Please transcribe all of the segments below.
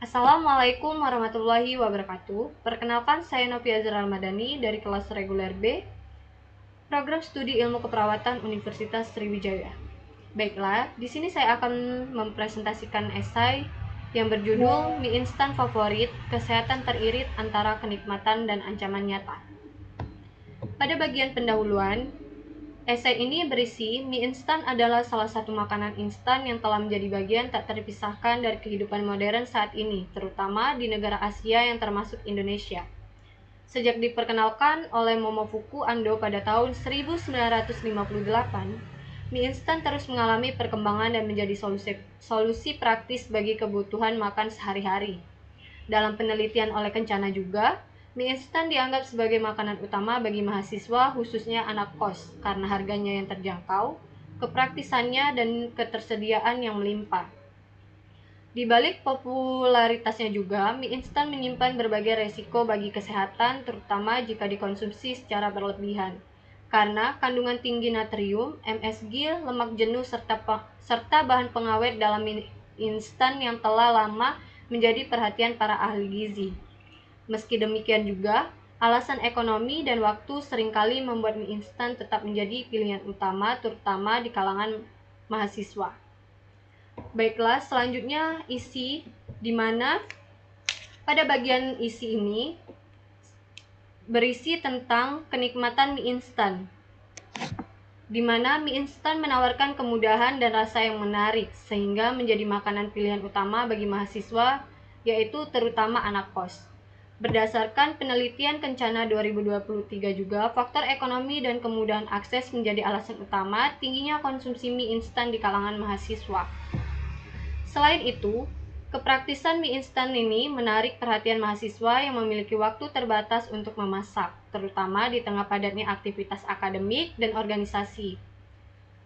Assalamualaikum warahmatullahi wabarakatuh. Perkenalkan, saya Novia Zeralmadani dari kelas reguler B, Program Studi Ilmu Keperawatan Universitas Sriwijaya. Baiklah, di sini saya akan mempresentasikan esai yang berjudul Mie Instan Favorit, Kesehatan Teririt Antara Kenikmatan dan Ancaman Nyata. Pada bagian pendahuluan, esai ini berisi mie instan adalah salah satu makanan instan yang telah menjadi bagian tak terpisahkan dari kehidupan modern saat ini, terutama di negara Asia yang termasuk Indonesia. Sejak diperkenalkan oleh Momofuku Ando pada tahun 1958, mie instan terus mengalami perkembangan dan menjadi solusi praktis bagi kebutuhan makan sehari-hari. Dalam penelitian oleh Kencana juga, mie instan dianggap sebagai makanan utama bagi mahasiswa, khususnya anak kos, karena harganya yang terjangkau, kepraktisannya, dan ketersediaan yang melimpah. Di balik popularitasnya juga, mie instan menyimpan berbagai resiko bagi kesehatan, terutama jika dikonsumsi secara berlebihan. Karena kandungan tinggi natrium, MSG, lemak jenuh, serta bahan pengawet dalam mie instan yang telah lama menjadi perhatian para ahli gizi. Meski demikian juga, alasan ekonomi dan waktu seringkali membuat mie instan tetap menjadi pilihan utama, terutama di kalangan mahasiswa. Baiklah, selanjutnya isi, di mana pada bagian isi ini berisi tentang kenikmatan mie instan, di mana mie instan menawarkan kemudahan dan rasa yang menarik, sehingga menjadi makanan pilihan utama bagi mahasiswa, yaitu terutama anak kos. Berdasarkan penelitian Kencana 2023 juga, faktor ekonomi dan kemudahan akses menjadi alasan utama tingginya konsumsi mie instan di kalangan mahasiswa. Selain itu, kepraktisan mie instan ini menarik perhatian mahasiswa yang memiliki waktu terbatas untuk memasak, terutama di tengah padatnya aktivitas akademik dan organisasi.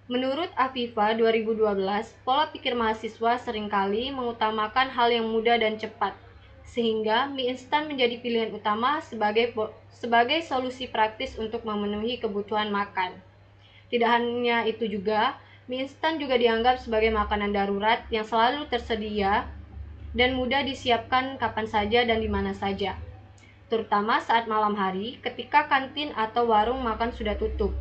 Menurut Afifa 2012, pola pikir mahasiswa seringkali mengutamakan hal yang mudah dan cepat, sehingga mie instan menjadi pilihan utama sebagai solusi praktis untuk memenuhi kebutuhan makan. Tidak hanya itu juga, mie instan juga dianggap sebagai makanan darurat yang selalu tersedia dan mudah disiapkan kapan saja dan di mana saja, terutama saat malam hari ketika kantin atau warung makan sudah tutup.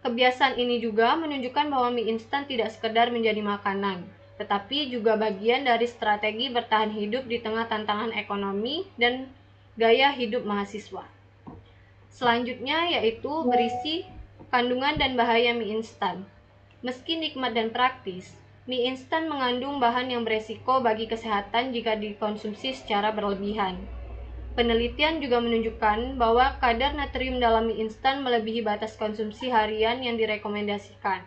Kebiasaan ini juga menunjukkan bahwa mie instan tidak sekedar menjadi makanan, tetapi juga bagian dari strategi bertahan hidup di tengah tantangan ekonomi dan gaya hidup mahasiswa. Selanjutnya yaitu berisi kandungan dan bahaya mie instan. Meski nikmat dan praktis, mie instan mengandung bahan yang beresiko bagi kesehatan jika dikonsumsi secara berlebihan. Penelitian juga menunjukkan bahwa kadar natrium dalam mie instan melebihi batas konsumsi harian yang direkomendasikan.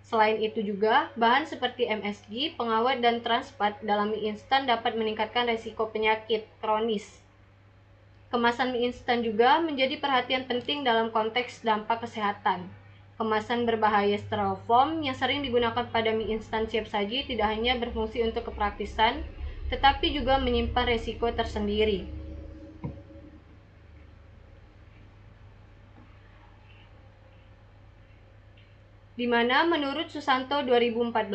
Selain itu juga, bahan seperti MSG, pengawet, dan trans fat dalam mie instan dapat meningkatkan resiko penyakit kronis. Kemasan mie instan juga menjadi perhatian penting dalam konteks dampak kesehatan. Kemasan berbahaya styrofoam yang sering digunakan pada mie instan siap saji tidak hanya berfungsi untuk kepraktisan, tetapi juga menyimpan resiko tersendiri. Di mana menurut Susanto 2014,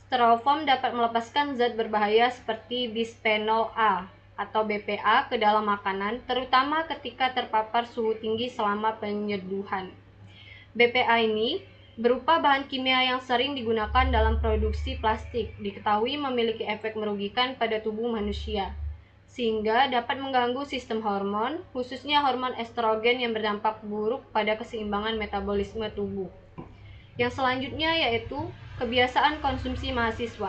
styrofoam dapat melepaskan zat berbahaya seperti bisphenol A atau BPA ke dalam makanan, terutama ketika terpapar suhu tinggi selama penyeduhan. BPA ini berupa bahan kimia yang sering digunakan dalam produksi plastik, diketahui memiliki efek merugikan pada tubuh manusia, sehingga dapat mengganggu sistem hormon, khususnya hormon estrogen yang berdampak buruk pada keseimbangan metabolisme tubuh. Yang selanjutnya yaitu kebiasaan konsumsi mahasiswa,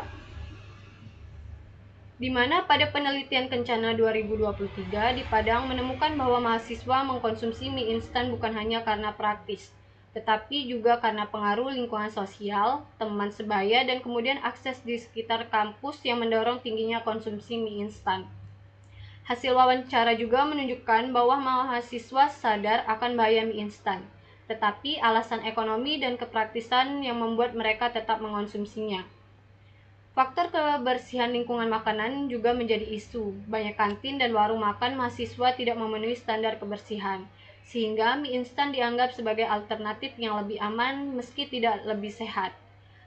di mana pada penelitian Kencana 2023 di Padang menemukan bahwa mahasiswa mengkonsumsi mie instan bukan hanya karena praktis, tetapi juga karena pengaruh lingkungan sosial, teman sebaya, dan kemudian akses di sekitar kampus yang mendorong tingginya konsumsi mie instan. Hasil wawancara juga menunjukkan bahwa mahasiswa sadar akan bahaya mie instan, tetapi alasan ekonomi dan kepraktisan yang membuat mereka tetap mengonsumsinya. Faktor kebersihan lingkungan makanan juga menjadi isu. Banyak kantin dan warung makan mahasiswa tidak memenuhi standar kebersihan, sehingga mie instan dianggap sebagai alternatif yang lebih aman meski tidak lebih sehat.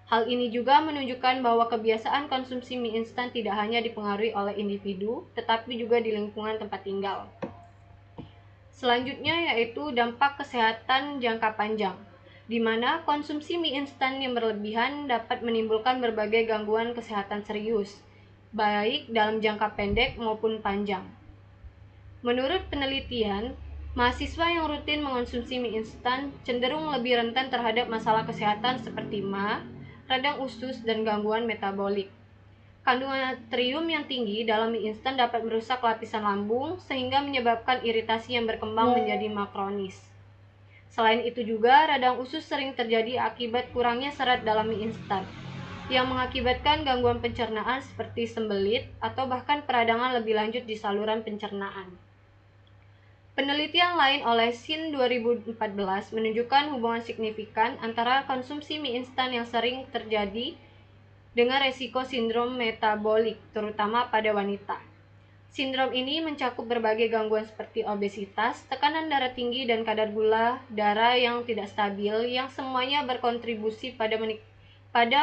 Hal ini juga menunjukkan bahwa kebiasaan konsumsi mie instan tidak hanya dipengaruhi oleh individu, tetapi juga di lingkungan tempat tinggal. Selanjutnya yaitu dampak kesehatan jangka panjang, di mana konsumsi mie instan yang berlebihan dapat menimbulkan berbagai gangguan kesehatan serius, baik dalam jangka pendek maupun panjang. Menurut penelitian, mahasiswa yang rutin mengonsumsi mie instan cenderung lebih rentan terhadap masalah kesehatan seperti MA, radang usus, dan gangguan metabolik. Kandungan natrium yang tinggi dalam mie instan dapat merusak lapisan lambung sehingga menyebabkan iritasi yang berkembang menjadi makronis. Selain itu juga, radang usus sering terjadi akibat kurangnya serat dalam mie instan, yang mengakibatkan gangguan pencernaan seperti sembelit atau bahkan peradangan lebih lanjut di saluran pencernaan. Penelitian lain oleh Sin 2014 menunjukkan hubungan signifikan antara konsumsi mie instan yang sering terjadi dengan resiko sindrom metabolik, terutama pada wanita. Sindrom ini mencakup berbagai gangguan seperti obesitas, tekanan darah tinggi, dan kadar gula darah yang tidak stabil, yang semuanya berkontribusi pada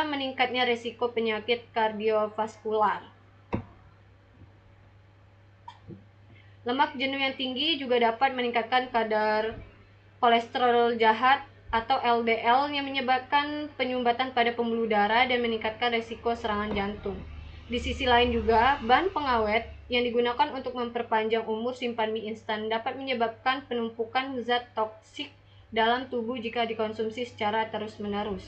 meningkatnya resiko penyakit kardiovaskular. Lemak jenuh yang tinggi juga dapat meningkatkan kadar kolesterol jahat atau LDL yang menyebabkan penyumbatan pada pembuluh darah dan meningkatkan resiko serangan jantung. Di sisi lain juga, bahan pengawet yang digunakan untuk memperpanjang umur simpan mie instan dapat menyebabkan penumpukan zat toksik dalam tubuh jika dikonsumsi secara terus-menerus.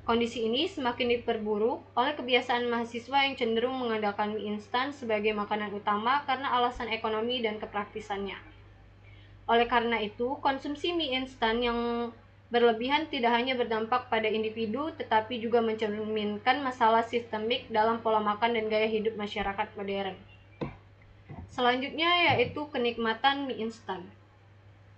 Kondisi ini semakin diperburuk oleh kebiasaan mahasiswa yang cenderung mengandalkan mie instan sebagai makanan utama karena alasan ekonomi dan kepraktisannya. Oleh karena itu, konsumsi mie instan yang berlebihan tidak hanya berdampak pada individu, tetapi juga mencerminkan masalah sistemik dalam pola makan dan gaya hidup masyarakat modern. Selanjutnya yaitu kenikmatan mie instan.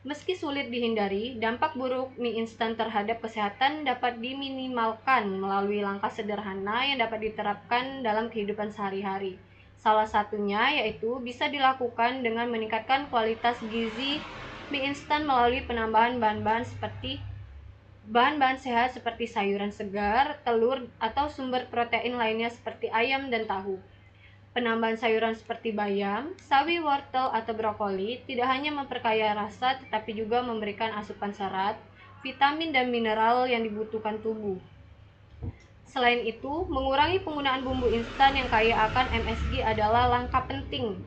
Meski sulit dihindari, dampak buruk mie instan terhadap kesehatan dapat diminimalkan melalui langkah sederhana yang dapat diterapkan dalam kehidupan sehari-hari. Salah satunya yaitu bisa dilakukan dengan meningkatkan kualitas gizi mie instan melalui penambahan bahan-bahan sehat seperti sayuran segar, telur, atau sumber protein lainnya seperti ayam dan tahu. Penambahan sayuran seperti bayam, sawi, wortel, atau brokoli tidak hanya memperkaya rasa tetapi juga memberikan asupan serat, vitamin, dan mineral yang dibutuhkan tubuh. Selain itu, mengurangi penggunaan bumbu instan yang kaya akan MSG adalah langkah penting.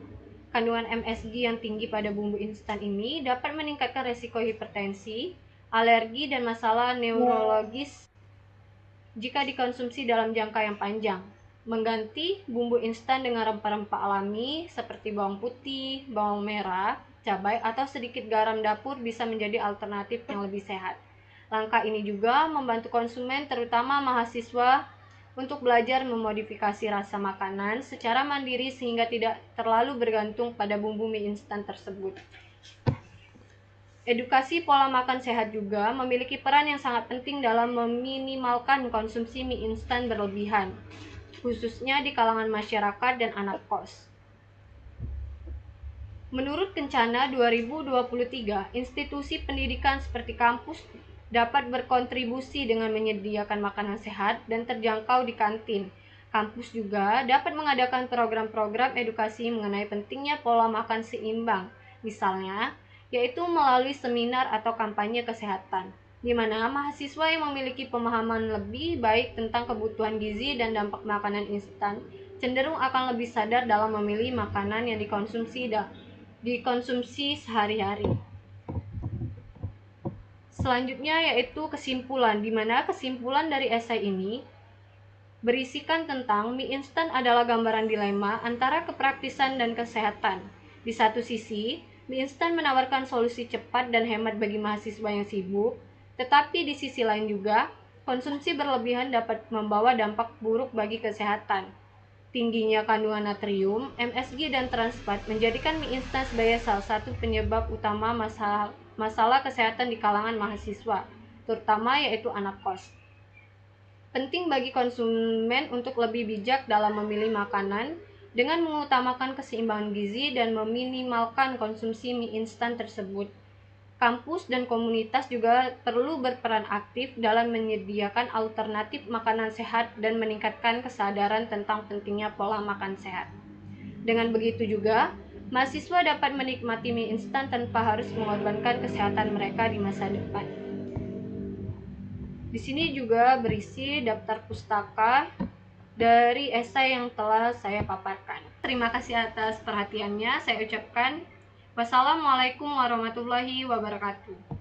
Kandungan MSG yang tinggi pada bumbu instan ini dapat meningkatkan resiko hipertensi, alergi, dan masalah neurologis jika dikonsumsi dalam jangka yang panjang. Mengganti bumbu instan dengan rempah-rempah alami seperti bawang putih, bawang merah, cabai, atau sedikit garam dapur bisa menjadi alternatif yang lebih sehat. Langkah ini juga membantu konsumen, terutama mahasiswa, untuk belajar memodifikasi rasa makanan secara mandiri sehingga tidak terlalu bergantung pada bumbu mie instan tersebut. Edukasi pola makan sehat juga memiliki peran yang sangat penting dalam meminimalkan konsumsi mie instan berlebihan, khususnya di kalangan masyarakat dan anak kos. Menurut Kencana 2023, institusi pendidikan seperti kampus dapat berkontribusi dengan menyediakan makanan sehat dan terjangkau di kantin. Kampus juga dapat mengadakan program-program edukasi mengenai pentingnya pola makan seimbang, misalnya, yaitu melalui seminar atau kampanye kesehatan, di mana mahasiswa yang memiliki pemahaman lebih baik tentang kebutuhan gizi dan dampak makanan instan cenderung akan lebih sadar dalam memilih makanan yang dikonsumsi sehari-hari. Selanjutnya yaitu kesimpulan, di mana kesimpulan dari esai ini berisikan tentang mie instan adalah gambaran dilema antara kepraktisan dan kesehatan. Di satu sisi, mie instan menawarkan solusi cepat dan hemat bagi mahasiswa yang sibuk, tetapi di sisi lain juga, konsumsi berlebihan dapat membawa dampak buruk bagi kesehatan. Tingginya kandungan natrium, MSG, dan trans fat menjadikan mie instan sebagai salah satu penyebab utama masalah kesehatan di kalangan mahasiswa, terutama yaitu anak kos. Penting bagi konsumen untuk lebih bijak dalam memilih makanan dengan mengutamakan keseimbangan gizi dan meminimalkan konsumsi mie instan tersebut. Kampus dan komunitas juga perlu berperan aktif dalam menyediakan alternatif makanan sehat dan meningkatkan kesadaran tentang pentingnya pola makan sehat. Dengan begitu juga, mahasiswa dapat menikmati mie instan tanpa harus mengorbankan kesehatan mereka di masa depan. Di sini juga berisi daftar pustaka dari esai yang telah saya paparkan. Terima kasih atas perhatiannya. Saya ucapkan wassalamualaikum warahmatullahi wabarakatuh.